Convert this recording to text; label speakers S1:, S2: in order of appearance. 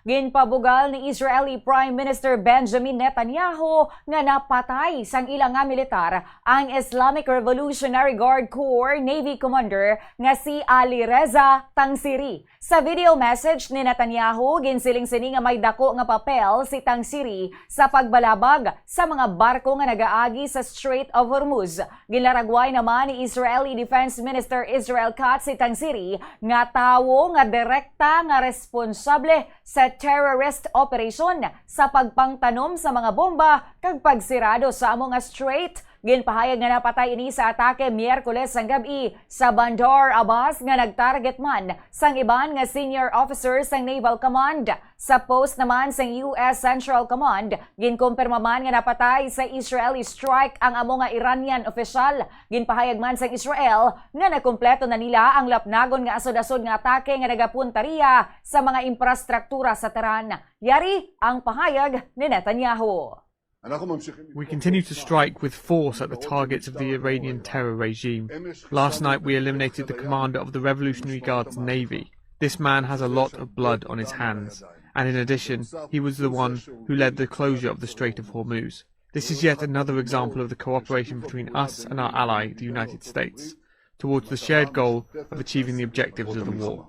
S1: Ginpabugal ni Israeli Prime Minister Benjamin Netanyahu nga napatay sang ilang nga militar ang Islamic Revolutionary Guard Corps Navy Commander nga si Alireza Tangsiri. Sa video message ni Netanyahu, ginsiling-sini nga may dako nga papel si Tangsiri sa pagbalabag sa mga barko nga nagaagi sa Strait of Hormuz. Ginlaragway naman ni Israeli Defense Minister Israel Katz si Tangsiri nga tawo nga direkta nga responsable sa terrorist operation sa pagpangtanom sa mga bomba kag pagsirado sa amo nga strait. Ginpahayag nga napatay ini sa atake Miyerkules ang gabi sa Bandar Abbas nga nagtarget man sang iban nga senior officers sang Naval Command. Sa post naman sang US Central Command, ginkumpirma man nga napatay sa Israeli strike ang amo nga Iranian official. Ginpahayag man sang Israel nga nakumpleto na nila ang lapnagon nga asod-asod nga atake nga nagapuntariya sa mga infrastruktura sa Tehran. Yari ang pahayag ni Netanyahu.
S2: We continue to strike with force at the targets of the Iranian terror regime. Last night we eliminated the commander of the Revolutionary Guard's Navy. This man has a lot of blood on his hands, and in addition, he was the one who led the closure of the Strait of Hormuz. This is yet another example of the cooperation between us and our ally, the United States, towards the shared goal of achieving the objectives of the war.